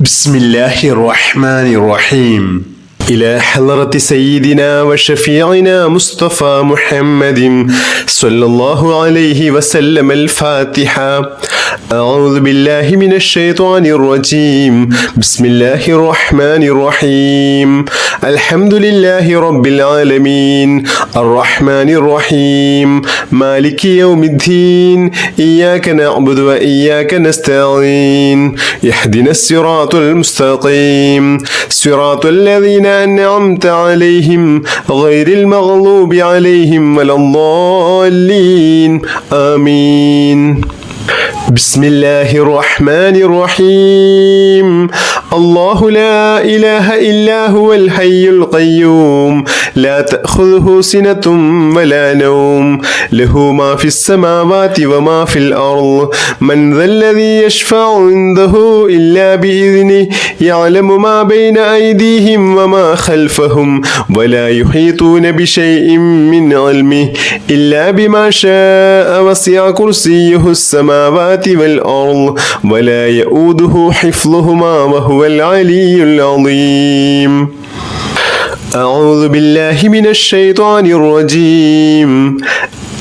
بسم الله الرحمن الرحيم إلى حضرة سيدنا وشفيعنا مصطفى محمد صلى الله عليه وسلم الفاتحة. أعوذ بالله من الشيطان الرجيم. بسم الله الرحمن الرحيم. الحمد لله رب العالمين الرحمن الرحيم مالك يوم الدين إياك نعبد وإياك نستعين اهدنا الصراط المستقيم صراط الذين أنعمت عليهم غير المغضوب عليهم ولا الضالين آمين. بسم الله الرحمن الرحيم. الله لا إله إلا هو الحي القيوم لا تأخذه سنة ولا نوم له ما في السماوات وما في الأرض من ذا الذي يشفع عنده إلا بإذنه يعلم ما بين أيديهم وما خلفهم ولا يحيطون بشيء من علمه إلا بما شاء وسع كرسيه السماوات والأرض ولا يؤوده حفظهما وهو العلي العظيم. أعوذ بالله من الشيطان الرجيم.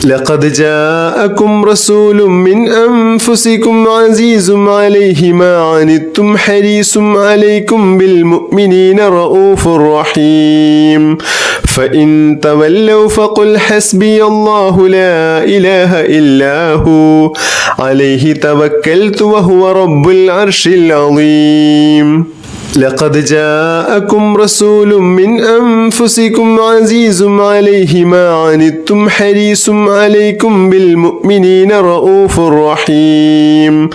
لقد جاءكم رسول من أنفسكم عزيز عليه ما عنتم حريص عليكم بالمؤمنين رؤوف رحيم فإن تولوا فقل حسبي الله لا إله إلا هو عليه توكلت وهو رب العرش العظيم. لقد جاءكم رسول من أنفسكم عزيز عليه ما عنتم حريص عليكم بالمؤمنين رؤوف رحيم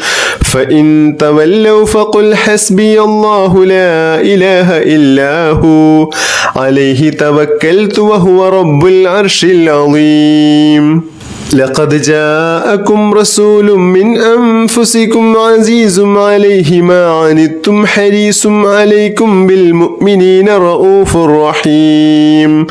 فإن تولوا فقل حسبي الله لا إله إلا هو عليه توكلت وهو رب العرش العظيم. لقد جاءكم رسول من أنفسكم عزيز عليه ما عنتم حريص عليكم بالمؤمنين رؤوف رحيم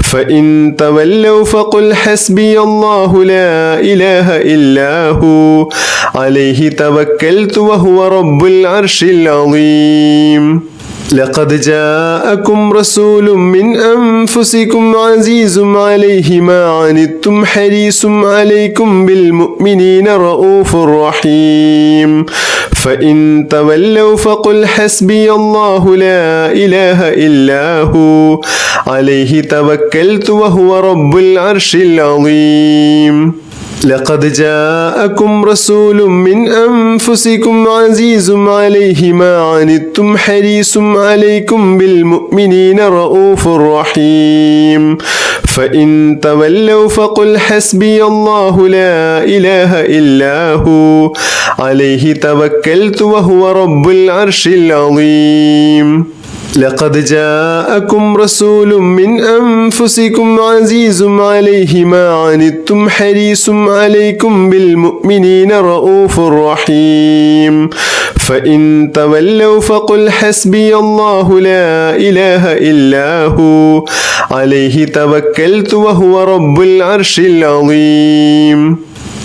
فإن تولوا فقل حسبي الله لا إله إلا هو عليه توكلت وهو رب العرش العظيم. لقد جاءكم رسول من أنفسكم عزيز عليه ما عنتم حريص عليكم بالمؤمنين رؤوف رحيم فإن تولوا فقل حسبي الله لا إله إلا هو عليه توكلت وهو رب العرش العظيم. لقد جاءكم رسول من أنفسكم عزيز عليه ما عنتم حريص عليكم بالمؤمنين رؤوف رحيم فإن تولوا فقل حسبي الله لا إله إلا هو عليه توكلت وهو رب العرش العظيم. لقد جاءكم رسول من أنفسكم عزيز عليه ما عنتم حريص عليكم بالمؤمنين رؤوف رحيم فإن تولوا فقل حسبي الله لا إله إلا هو عليه توكلت وهو رب العرش العظيم.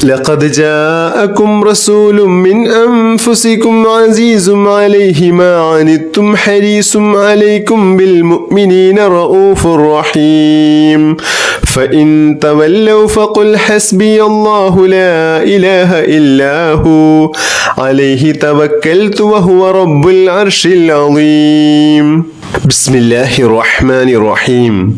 لقد جاءكم رسول من أنفسكم عزيز عليه ما عنتم حريص عليكم بالمؤمنين رؤوف رحيم فإن تولوا فقل حسبي الله لا إله إلا هو عليه توكلت وهو رب العرش العظيم. بسم الله الرحمن الرحيم.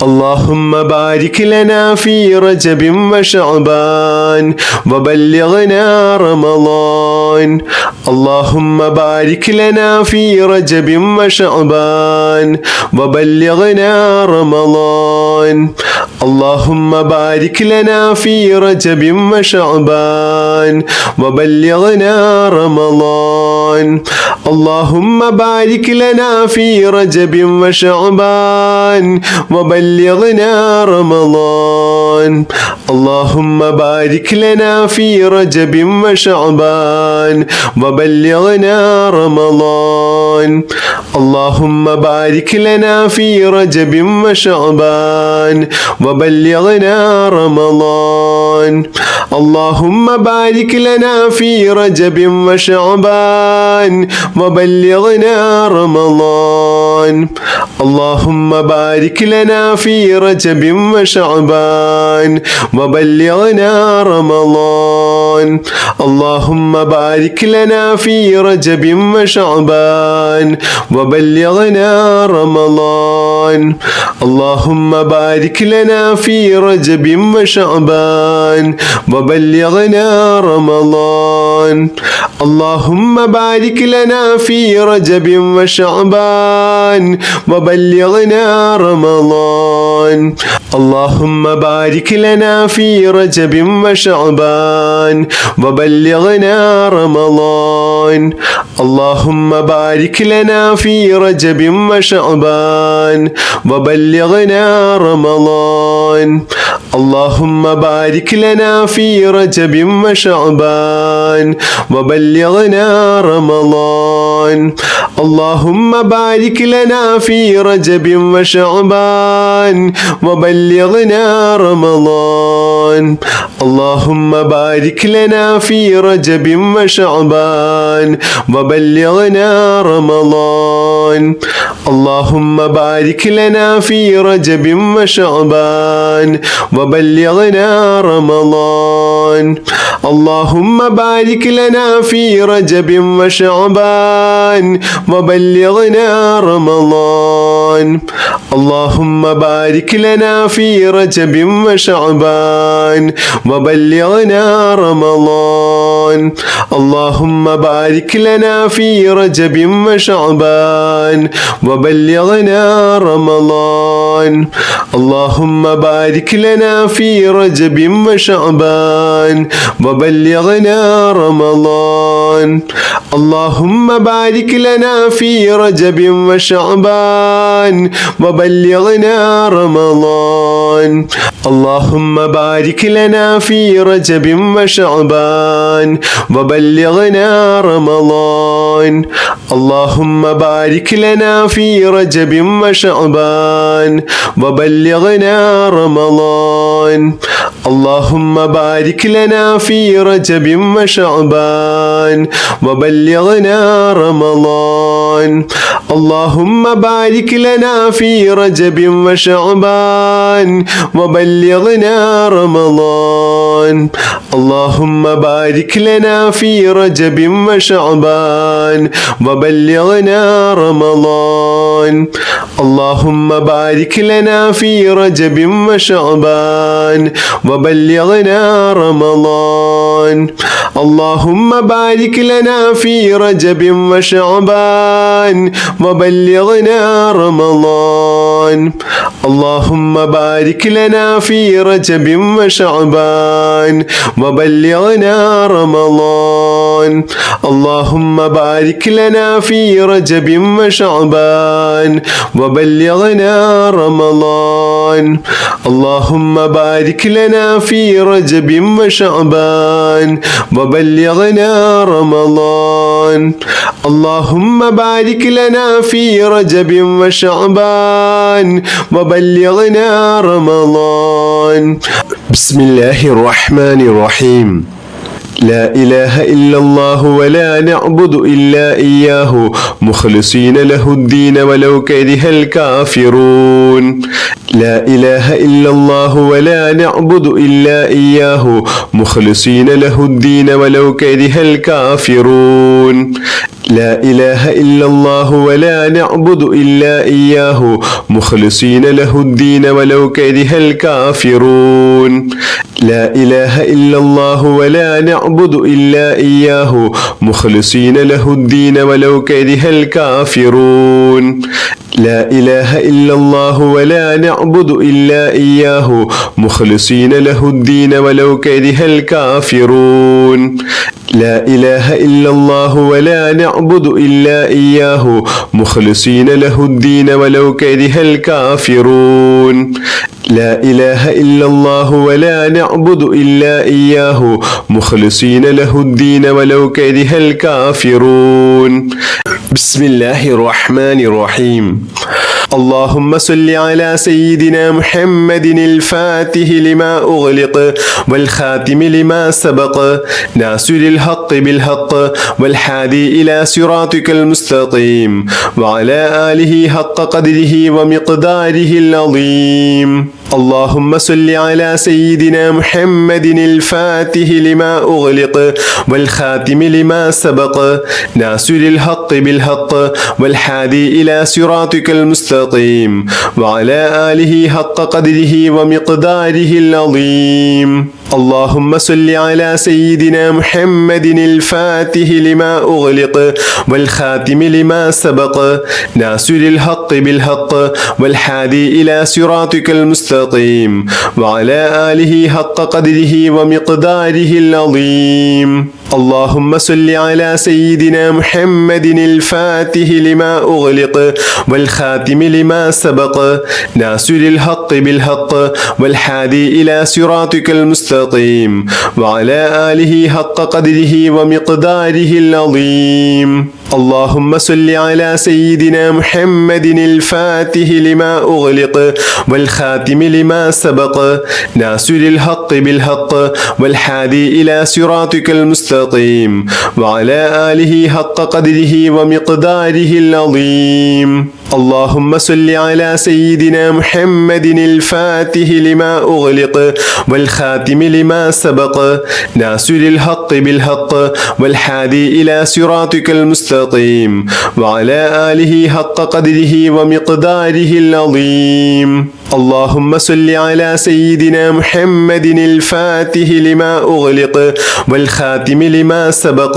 اللهم بارك لنا في رجب وشعبان وبلغنا رمضان. اللهم بارك لنا في رجب وشعبان وبلغنا رمضان. اللهم بارك لنا في رجب وشعبان وبلغنا رمضان. اللهم بارك لنا في رجب وشعبان وبلغنا رمضان. اللهم بارك لنا في رجب وشعبان وبلغنا رمضان. اللهم بارك لنا في رجب وشعبان وبلغنا رمضان. اللهم بارك لنا في رجب وشعبان وبلغنا رمضان. اللهم بارك لنا في رجب وشعبان وبلغنا رمضان. اللهم بارك لنا في رجب وشعبان وبلغنا رمضان. اللهم بارك لنا في رجب وشعبان وبلغنا رمضان. اللهم بارك لنا في رجب وشعبان وبلغنا رمضان. اللهم بارك لنا في رجب وشعبان وبلغنا رمضان. اللهم بارك لنا في رجب وشعبان وبلغنا رمضان. اللهم بارك لنا في رجب وشعبان وبلغنا رمضان. اللهم بارك لنا في رجب وشعبان وبلغنا رمضان. اللهم بارك لنا في رجب وشعبان وبلغنا رمضان. اللهم بارك لنا في رجب وشعبان وبلغنا رمضان. اللهم بارك لنا في رجب وشعبان وبلغنا رمضان. اللهم بارك لنا في رجب وشعبان وبلغنا رمضان. اللهم بارك لنا في رجب وشعبان وبلغنا رمضان. اللهم بارك لنا في رجب وشعبان وبلغنا رمضان. اللهم بارك لنا في رجب وشعبان وبلغنا رمضان. اللهم بارك لنا في رجب وشعبان وبلغنا رمضان. اللهم بارك لنا في رجب وشعبان وبلغنا رمضان. اللهم بارك لنا في رجب وشعبان وبلغنا رمضان. اللهم بارك لنا في رجب وشعبان وبلغنا رمضان. اللهم بارك لنا في رجب وشعبان وبلغنا رمضان. اللهم بارك لنا في رجب وشعبان وبلغنا رمضان. اللهم بارك لنا في رجب وشعبان وبلغنا رمضان. اللهم بارك لنا في رجب وشعبان وبلغنا رمضان. اللهم بارك لنا في رجب وشعبان وبلغنا رمضان. اللهم بارك لنا في رجب وشعبان وبلغنا رمضان. اللهم بارك لنا في رجب وشعبان وبلغنا رمضان. بسم الله الرحمن الرحيم. لا إله إلا الله ولا نعبد إلا إياه مخلصين له الدين ولو كره الكافرون. لا إله إلا الله ولا نعبد إلا إياه مخلصين له الدين ولو كره الكافرون. لا إله إلا الله ولا نعبد إلا إياه مخلصين له الدين ولو كره الكافرون. لا إله إلا الله ولا نعبد إلا إياه مخلصين له الدين ولو كره الكافرون. لا إله إلا الله ولا نعبد إلا إياه مخلصين له الدين ولو كره الكافرون. لا إله إلا الله ولا نعبد إلا إياه مخلصين له الدين ولو كره الكافرون. لا إله إلا الله ولا نعبد إلا إياه مخلصين له الدين ولو كره الكافرون. بسم الله الرحمن الرحيم. اللهم صل على سيدنا محمد الفاتح لما أغلق والخاتم لما سبق ناصر الحق بالحق والحادي إلى صراطك المستقيم وعلى آله حق قدره ومقداره العظيم. اللهم صل على سيدنا محمد الفاتح لما أغلق والخاتم لما سبق ناصر الحق بالحق والحادي إلى صراطك المستقيم وعلى آله حق قدره ومقداره العظيم. اللهم صل على سيدنا محمد الفاتح لما أغلق والخاتم لما سبق ناصر الحق بالحق والحادي إلى صراطك المستقيم وعلى آله حق قدره ومقداره العظيم. اللهم صل على سيدنا محمد الفاتح لما أغلق والخاتم لما سبق ناصر الحق بالحق والحادي إلى صراطك المستقيم وعلى آله حق قدره ومقداره العظيم. اللهم صل على سيدنا محمد الفاتح لما أغلق والخاتم لما سبق ناصر الحق بالحق والحادي إلى صراطك المستقيم وعلى آله حق قدره ومقداره العظيم. اللهم صل على سيدنا محمد الفاتح لما أغلق والخاتم لما سبق ناصر الحق بالحق والحادي إلى صراطك المستقيم وعلى آله حق قدره ومقداره العظيم. اللهم صل على سيدنا محمد الفاتح لما أغلق والخاتم لما سبق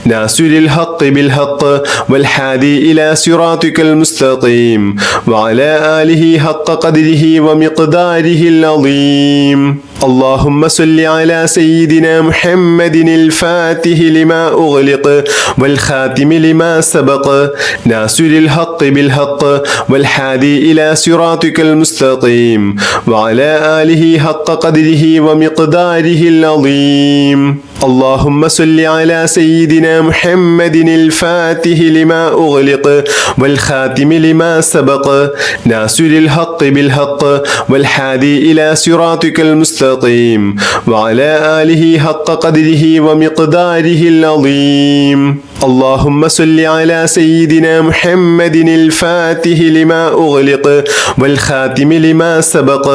ناصر الحق بالحق والحادي إلى صراطك المستقيم وعلى آله حق قدره ومقداره العظيم. اللهم صل على سيدنا محمد الفاتح لما أغلق والخاتم لما سبق ناصر الحق بالحق والحادي إلى صراطك المستقيم وعلى آله حق قدره ومقداره العظيم. اللهم صل على سيدنا محمد الفاتح لما أغلق والخاتم لما سبق ناصر الحق بالحق والحادي إلى صراطك المستقيم وعلى آله حق قدره ومقداره العظيم. اللهم صل على سيدنا محمد الفاتح لما أغلق والخاتم لما سبق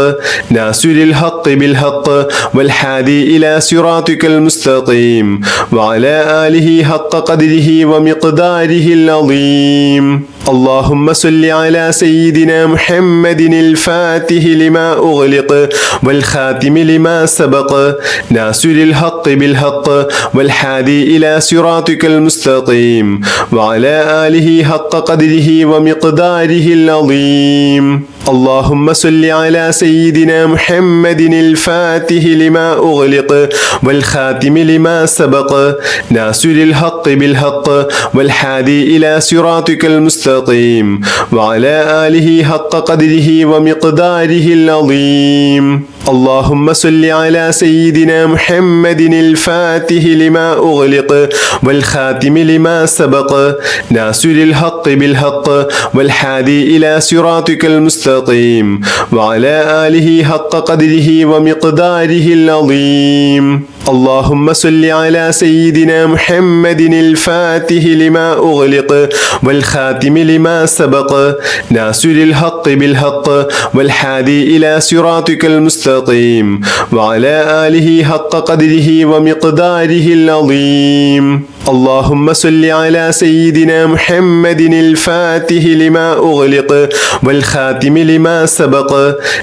ناصر الحق بالحق والحادي إلى صراطك المستقيم وعلى آله حق قدره ومقداره العظيم. اللهم صل على سيدنا محمد الفاتح لما أغلق والخاتم لما سبق ناصر الحق بالحق والحادي إلى صراطك المستقيم وعلى آله حق قدره ومقداره العظيم. اللهم صل على سيدنا محمد الفاتح لما أغلق والخاتم لما سبق ناصر الحق بالحق والحادي إلى صراطك المستقيم وعلى آله حق قدره ومقداره العظيم. اللهم صل على سيدنا محمد الفاتح لما أغلق والخاتم لما سبق ناصر الحق بالحق والحادي إلى صراطك المستقيم وعلى آله حق قدره ومقداره العظيم. اللهم صل على سيدنا محمد الفاتح لما أغلق والخاتم لما سبق ناصر الحق بالحق والحادي إلى صراطك المستقيم وعلى آله حق قدره ومقداره العظيم. اللهم صل على سيدنا محمد الفاتح لما أغلق والخاتم لما سبق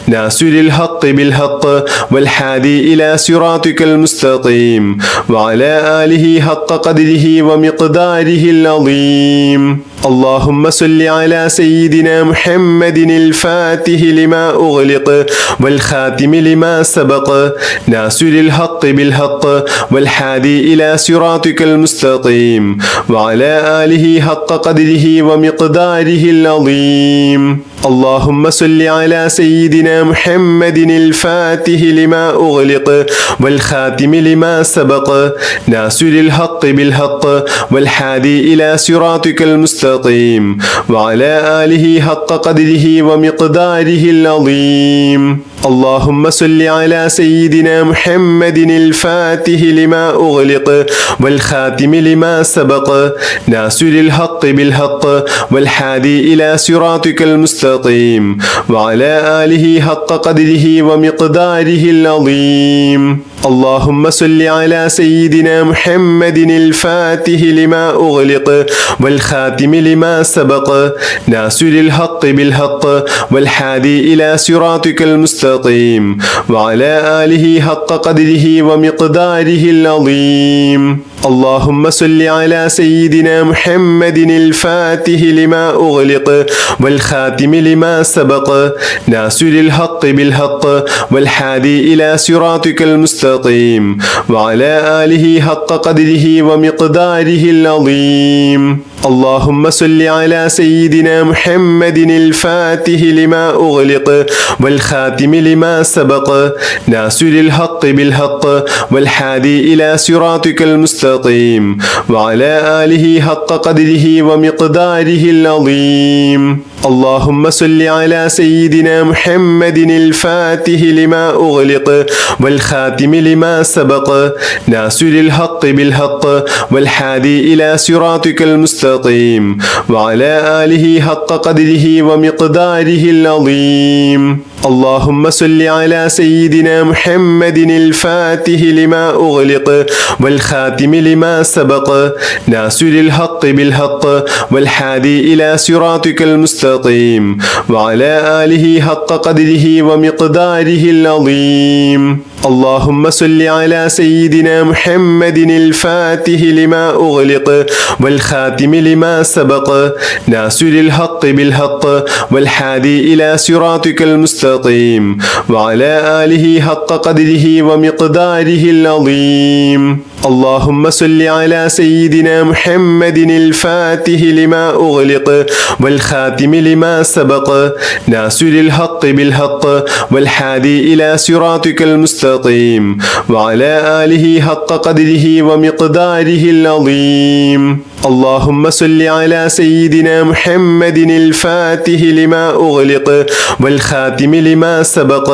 ناصر الحق بالحق والحادي إلى صراطك المستقيم وعلى آله حق قدره ومقداره العظيم. اللهم صل على سيدنا محمد الفاتح لما أغلق والخاتم لما سبق ناصر الحق بالحق والحادي إلى صراطك المستقيم وعلى آله حق قدره ومقداره العظيم. اللهم صل على سيدنا محمد الفاتح لما أغلق والخاتم لما سبق ناصر الحق بالحق والهادي إلى صراطك المستقيم وعلى آله حق قدره ومقداره العظيم. اللهم صل على سيدنا محمد الفاتح لما أغلق والخاتم لما سبق ناصر الحق بالحق والهادي إلى صراطك المستقيم وعلى آله حق قدره ومقداره العظيم. اللهم صل على سيدنا محمد الفاتح لما أغلق والخاتم لما سبق ناصر الحق بالحق والهادي إلى صراطك المستقيم وعلى آله حق قدره ومقداره العظيم. اللهم صل على سيدنا محمد الفاتح لما أغلق والخاتم لما سبق ناصر الحق بالحق والهادي إلى صراطك المستقيم وعلى آله حق قدره ومقداره العظيم. اللهم صل على سيدنا محمد الفاتح لما أغلق والخاتم لما سبق ناصر الحق بالحق والهادي إلى صراطك المستقيم وعلى آله حق قدره ومقداره العظيم. اللهم صل على سيدنا محمد الفاتح لما أغلق والخاتم لما سبق ناصر الحق بالحق والهادي إلى صراطك المستقيم وعلى آله حق قدره ومقداره العظيم. اللهم صل على سيدنا محمد الفاتح لما أغلق والخاتم لما سبق ناصر الحق بالحق والهادي إلى صراطك المستقيم وعلى آله حق قدره ومقداره العظيم. اللهم صل على سيدنا محمد الفاتح لما أغلق والخاتم لما سبق ناصر الحق بالحق والهادي إلى صراطك المستقيم وعلى آله حق قدره ومقداره العظيم. اللهم صل على سيدنا محمد الفاتح لما أغلق والخاتم لما سبق ناصر الحق بالحق والهادي إلى صراطك المستقيم وعلى آله حق قدره ومقداره العظيم. اللهم صل على سيدنا محمد الفاتح لما أغلق والخاتم لما سبق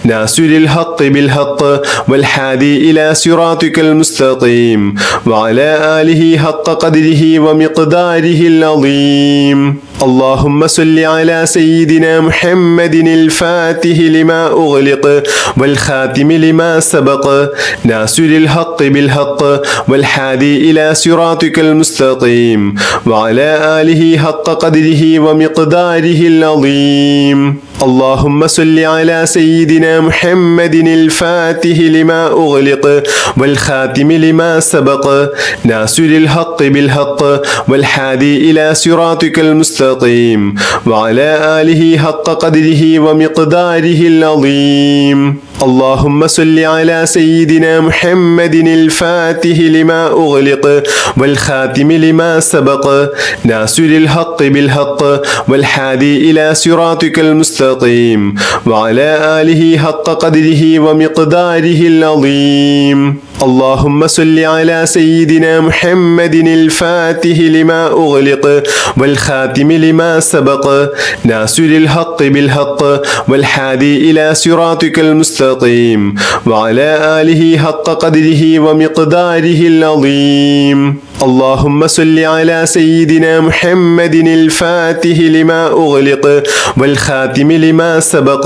ناصر الحق بالحق والهادي إلى صراطك المستقيم وعلى آله حق قدره ومقداره العظيم. اللهم صل على سيدنا محمد الفاتح لما أغلق والخاتم لما سبق ناصر الحق بالحق والهادي إلى صراطك المستقيم وعلى آله حق قدره ومقداره العظيم. اللهم صل على سيدنا محمد الفاتح لما أغلق والخاتم لما سبق ناصر الحق بالحق والهادي إلى صراطك المستقيم وعلى آله حق قدره ومقداره العظيم. اللهم صل على سيدنا محمد الفاتح لما أغلق والخاتم لما سبق ناصر الحق بالحق والهادي إلى صراطك المستقيم وعلى آله حق قدره ومقداره العظيم. اللهم صل على سيدنا محمد الفاتح لما أغلق والخاتم لما سبق ناصر الحق بالحق والهادي إلى صراطك المستقيم وعلى آله حق قدره ومقداره العظيم. اللهم صل على سيدنا محمد الفاتح لما أغلق والخاتم لما سبق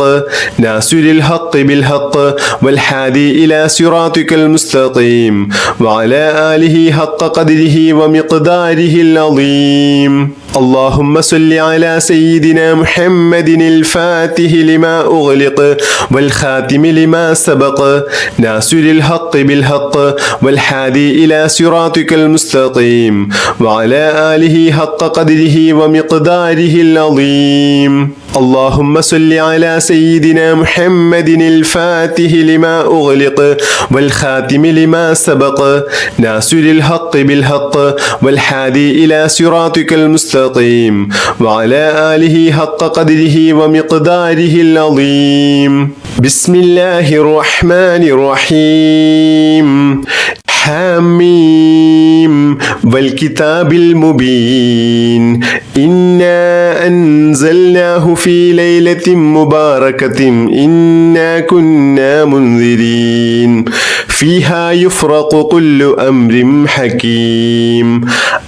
ناصر الحق بالحق والهادي إلى صراطك المستقيم وعلى آله حق قدره ومقداره العظيم. اللهم صل على سيدنا محمد الفاتح لما أغلق والخاتم لما سبق ناصر الحق بالحق والهادي إلى صراطك المستقيم وعلى آله حق قدره ومقداره العظيم. اللهم صل على سيدنا محمد الفاتح لما أغلق والخاتم لما سبق ناصر الحق بالحق والهادي إلى صراطك المستقيم وعلى آله حق قدره ومقداره العظيم بسم الله الرحمن الرحيم حميم والكتاب المبين إنا أنزلناه في ليلة مباركة إنا كنا منذرين فيها يفرق كل أمر حكيم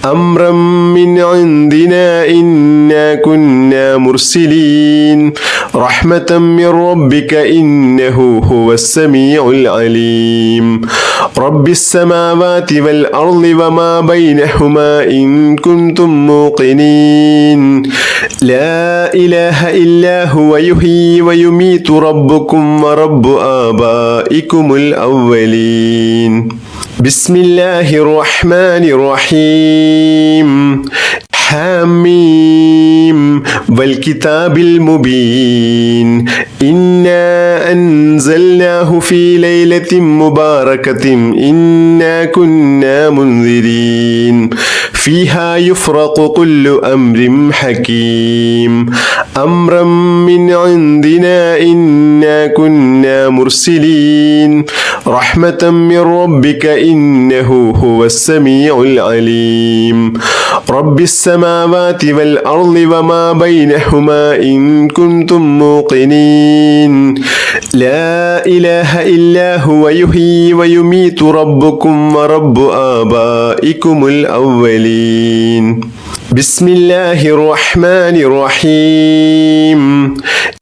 أمرا من عندنا إنا كنا مرسلين رحمة من ربك إنه هو السميع العليم رب السماوات والأرض وما بينهما إن كنتم موقنين لا إله إلا هو يحيي ويميت ربكم ورب آبائكم الأولين بسم الله الرحمن الرحيم حميم والكتاب المبين إنا أنزلناه في ليلة مباركة إنا كنا منذرين فيها يفرق كل أمر حكيم أمرا من عندنا إنا كنا مرسلين رحمة من ربك إنه هو السميع العليم رب السماوات والأرض وما بينهما إن كنتم موقنين لا إله إلا هو يحيي ويميت ربكم ورب آبائكم الأولين بسم الله الرحمن الرحيم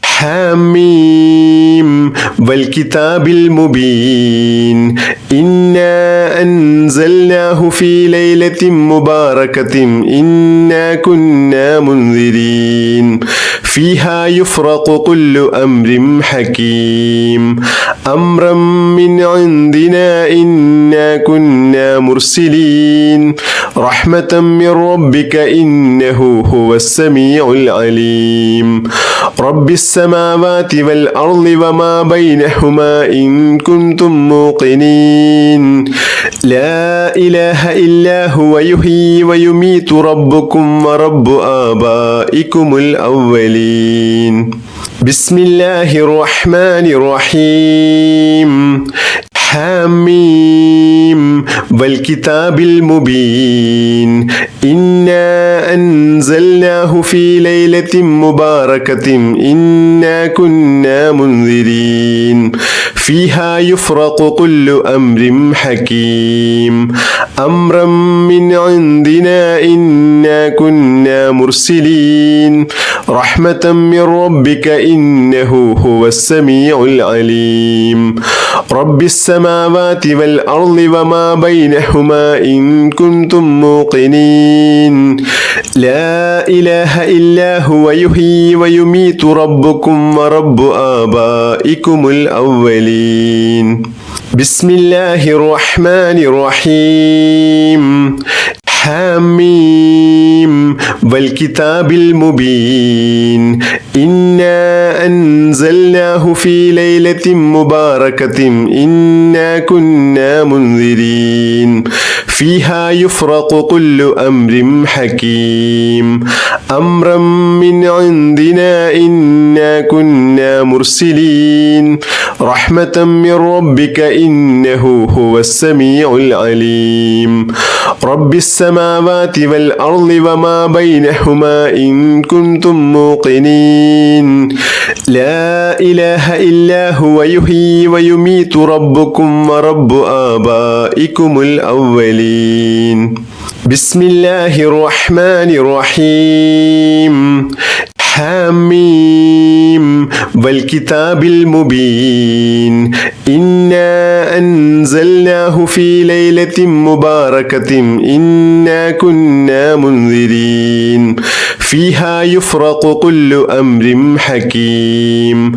حميم والكتاب المبين إنا أنزلناه في ليلة مباركة إنا كنا منذرين فيها يفرق كل أمر حكيم أمرا من عندنا إنا كنا مرسلين رحمة من ربك إنه هو السميع العليم رب السماوات والأرض وما بينهما إن كنتم موقنين لا إله إلا هو يحيي ويميت ربكم ورب آبائكم الأولين بسم الله الرحمن الرحيم حميم والكتاب المبين إنا أنزلناه في ليلة مباركة إنا كنا منذرين فيها يفرق كل أمر حكيم أمرا من عندنا إنا كنا مرسلين رحمة من ربك إنه هو السميع العليم رب السماوات والأرض وما بينهما إن كنتم موقنين لا إله إلا هو يحيي ويميت ربكم ورب آبائكم الأولين بسم الله الرحمن الرحيم حميم والكتاب المبين إنا أنزلناه في ليلة مباركة إنا كنا منذرين فيها يفرق كل أمر حكيم أمرا من عندنا إنا كنا مرسلين رحمة من ربك إنه هو السميع العليم رب السماوات والأرض وما بينهما إن كنتم موقنين لا إله إلا هو يحيي ويميت ربكم ورب آبائكم الأولين بسم الله الرحمن الرحيم حميم والكتاب المبين إنا أنزلناه في ليلة مباركة إنا كنا منذرين فيها يفرق كل أمر حكيم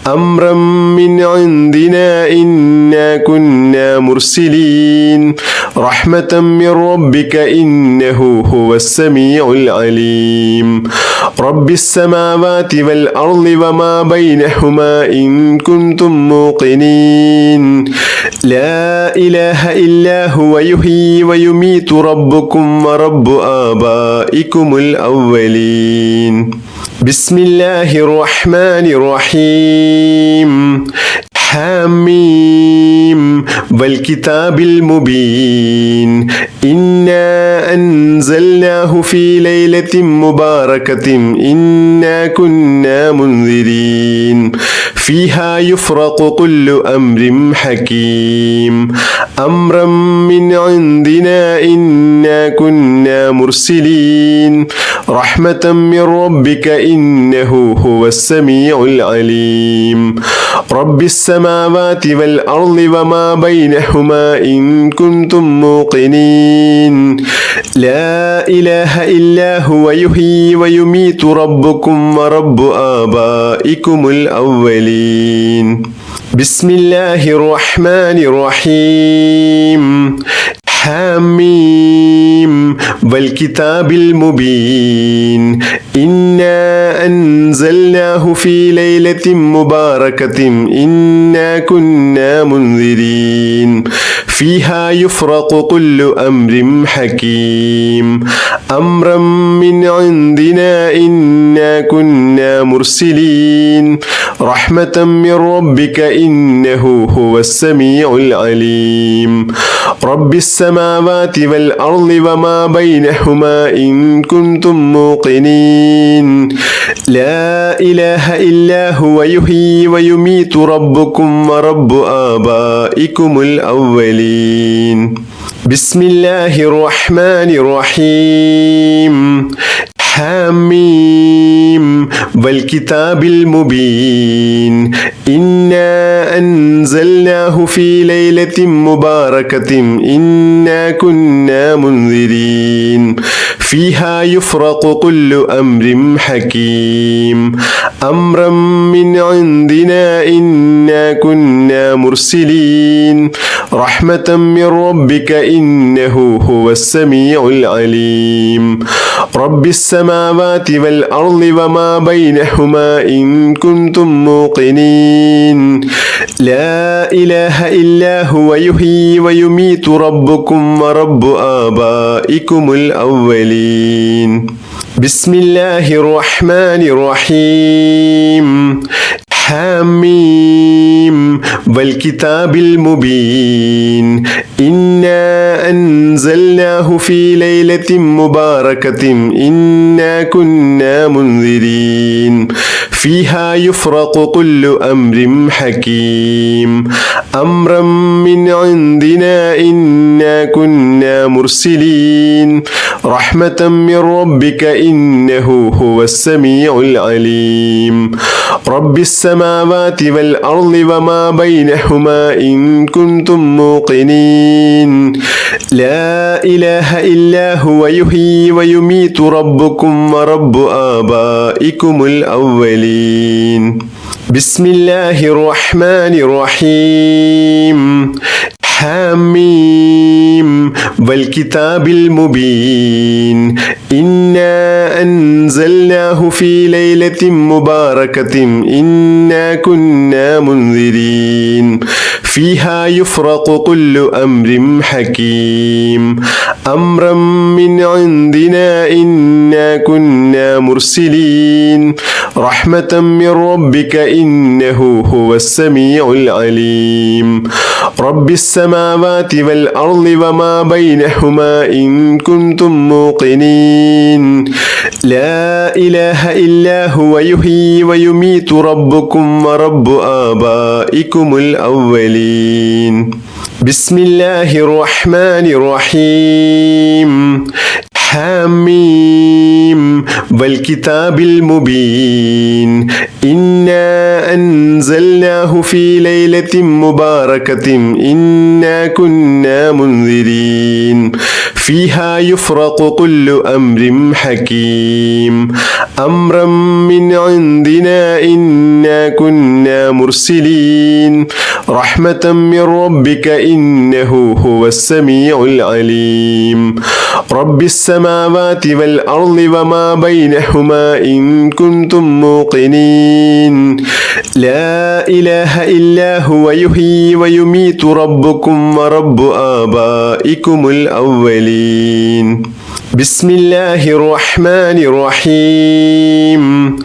أمرا من عندنا إنا كنا مرسلين رحمة من ربك إنه هو السميع العليم رب السماوات والأرض وما بينهما إن كنتم موقنين لا إله إلا هو يحيي ويميت ربكم ورب آبائكم الأولين بسم الله الرحمن الرحيم حميم والكتاب المبين إنا أنزلناه في ليلة مباركة إنا كنا منذرين فيها يفرق كل أمر حكيم أمرا من عندنا إنا كنا مرسلين رحمة من ربك إنه هو السميع العليم رب السماوات والأرض وما بينهما إن كنتم موقنين لا إله إلا هو يحيي ويميت ربكم ورب آبائكم الأولين بسم الله الرحمن الرحيم حميم والكتاب المبين إنا أنزلناه في ليلة مباركة إنا كنا منذرين فيها يفرق كل أمر حكيم أمرا من عندنا إنا كنا مرسلين رحمة من ربك إنه هو السميع العليم رب السماوات والأرض وما بينهما إن كنتم موقنين لا إله إلا هو يحيي ويميت ربكم ورب آبائكم الأولين بسم الله الرحمن الرحيم حميم والكتاب المبين إنا أنزلناه في ليلة مباركة إنا كنا منذرين فيها يفرق كل أمر حكيم أمرا من عندنا إنا كنا مرسلين رحمة من ربك إنه هو السميع العليم رب السماوات والأرض وما بينهما إن كنتم موقنين لا إله إلا هو يحيي ويميت ربكم ورب آبائكم الأولين بسم الله الرحمن الرحيم حميم والكتاب المبين إنا أنزلناه في ليلة مباركة إنا كنا منذرين فيها يفرق كل أمر حكيم أمرا من عندنا إنا كنا مرسلين رحمة من ربك إنه هو السميع العليم رب السماوات والأرض وما بينهما إن كنتم موقنين لا إله إلا هو يحيي ويميت ربكم ورب آبائكم الأولين بسم الله الرحمن الرحيم حميم والكتاب المبين إنا أنزلناه في ليلة مباركة إنا كنا منذرين فيها يفرق كل أمر حكيم أمرا من عندنا إنا كنا مرسلين رحمة من ربك إنه هو السميع العليم رب السماوات والأرض وما بينهما إن كنتم موقنين لا إله إلا هو يحيي ويميت ربكم ورب آبائكم الأولين بسم الله الرحمن الرحيم حاميم والكتاب المبين إنا أنزلناه في ليلة مباركة إنا كنا منذرين فيها يفرق كل أمر حكيم أمرا من عندنا إنا كنا مرسلين رحمة من ربك إنه هو السميع العليم رب السماوات والأرض وما بينهما إن كنتم موقنين لا إله إلا هو يحيي ويميت ربكم ورب آبائكم الأولين بسم الله الرحمن الرحيم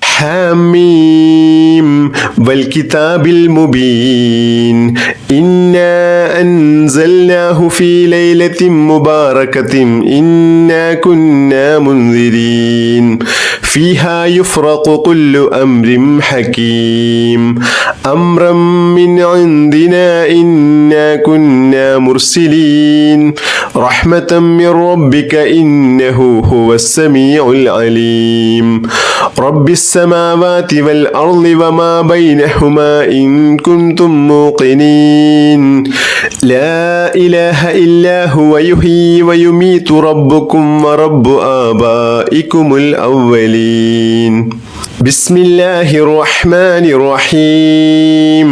حاميم والكتاب المبين إنا أنزلناه في ليلة مباركة إنا كنا منذرين فيها يفرق كل أمر حكيم أمرا من عندنا إنا كنا مرسلين رحمة من ربك إنه هو السميع العليم رب السماوات والأرض وما بينهما إن كنتم موقنين لا إله إلا هو يحيي ويميت ربكم ورب آبائكم الأولين بسم الله الرحمن الرحيم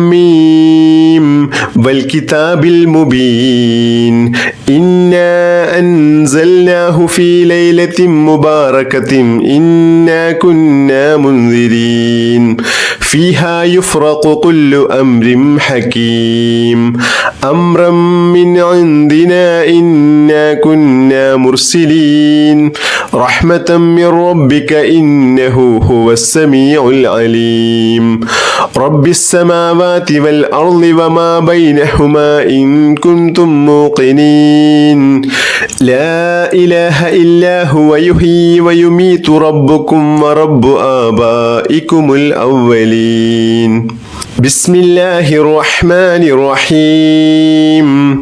حاميم والكتاب المبين إنا أنزلناه في ليلة مباركة إنا كنا منذرين فيها يفرق كل أمر حكيم أمرا من عندنا إنا كنا مرسلين رحمة من ربك إنه هو السميع العليم رب السماوات والأرض وما بينهما إن كنتم موقنين لا إله إلا هو يحيي ويميت ربكم ورب آبائكم الأولين بسم الله الرحمن الرحيم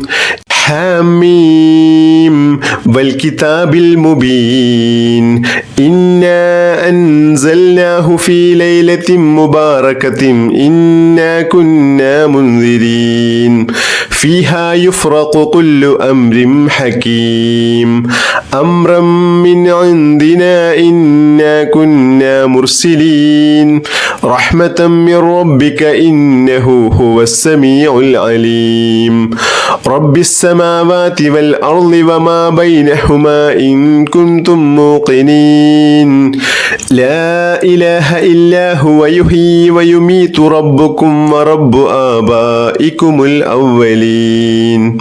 حاميم والكتاب المبين إنا أنزلناه في ليلة مباركة إنا كنا منذرين فيها يفرق كل أمر حكيم أمرا من عندنا إنا كنا مرسلين رحمة من ربك إنه هو السميع العليم رب السماوات والأرض وما بينهما إن كنتم موقنين لا إله إلا هو يحيي ويميت ربكم ورب آبائكم الأولين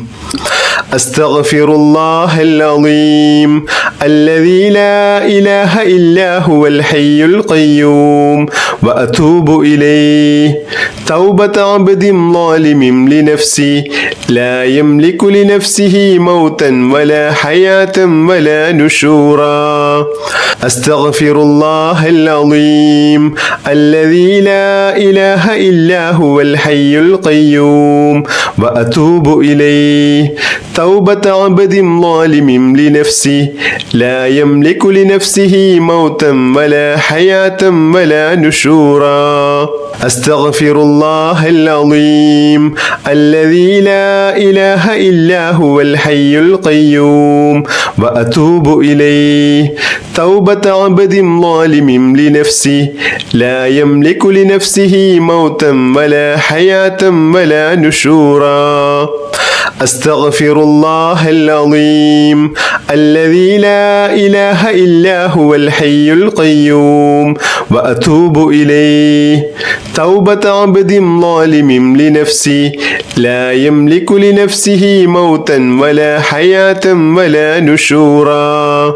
أستغفر الله العظيم الذي لا إله إلا هو الحي القيوم وأتوب إليه توبة عبد ظالم لنفسه لا يملك لنفسه موتا ولا حياة ولا نشورا أستغفر الله العظيم الذي لا إله إلا هو الحي القيوم وأتوب إليه توبة عبد ظالم لنفسه لا يملك لنفسه موتا ولا حياة ولا نشورا أستغفر الله العظيم الذي لا إله إلا هو الحي القيوم وأتوب إليه توبة عبد ظالم لنفسه لا يملك لنفسه موتا ولا حياة ولا نشورا أستغفر الله العظيم الذي لا إله إلا هو الحي القيوم وأتوب إليه توبة عبد ظالم لنفسه لا يملك لنفسه موتا ولا حياة ولا نشورا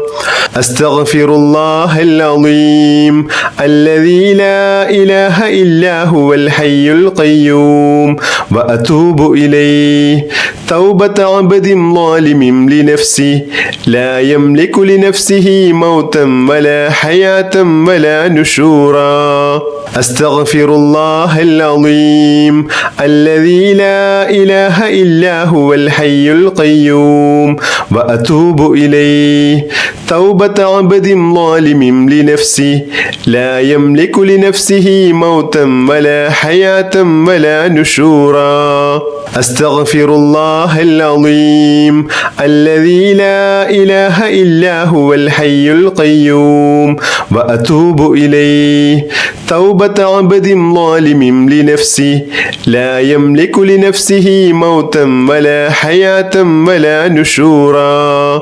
أستغفر الله العظيم الذي لا إله إلا هو الحي القيوم وأتوب إليه توبة عبد ظالم لنفسه لا يملك لنفسه موتا ولا حياة ولا نشورا أستغفر الله العظيم الذي لا إله إلا هو الحي القيوم وأتوب إليه توبة عبد ظالم لنفسه لا يملك لنفسه موتا ولا حياة ولا نشورا أستغفر الله العظيم الذي لا إله إلا هو الحي القيوم وأتوب إليه توبة عبد ظالم لنفسه لا يملك لنفسه موتا ولا حياة ولا نشورا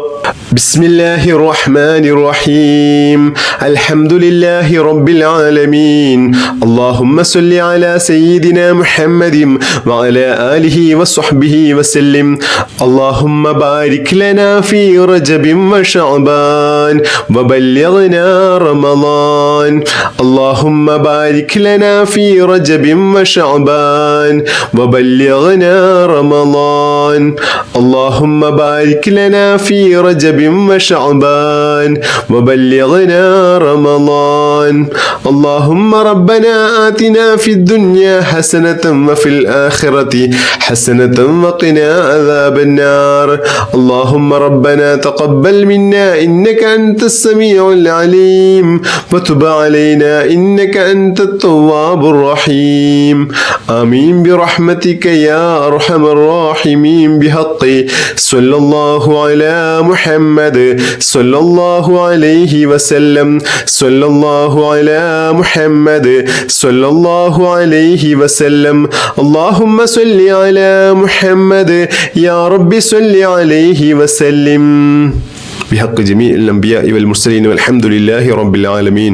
بسم الله الرحمن الرحيم الحمد لله رب العالمين اللهم صل على سيدنا محمد وعلى آله وصحبه وسلم اللهم بارك لنا في رجب وشعبان وبلغنا رمضان اللهم بارك لنا في رجب وشعبان وبلغنا رمضان اللهم بارك لنا في رجب وشعبان وبلغنا رمضان اللهم ربنا آتنا في الدنيا حسنة وفي الآخرة حسنة وقنا عذاب النار اللهم ربنا تقبل منا إنك أنت السميع العليم وتب علينا إنك أنت التواب الرحيم آمين برحمتك يا أرحم الراحمين بحق صلى الله على محمد صلى الله عليه وسلم صلى الله على محمد صلى الله عليه وسلم اللهم صل على محمد يا رب صل عليه وسلم بحق جميع الأنبياء والمرسلين والحمد لله رب العالمين.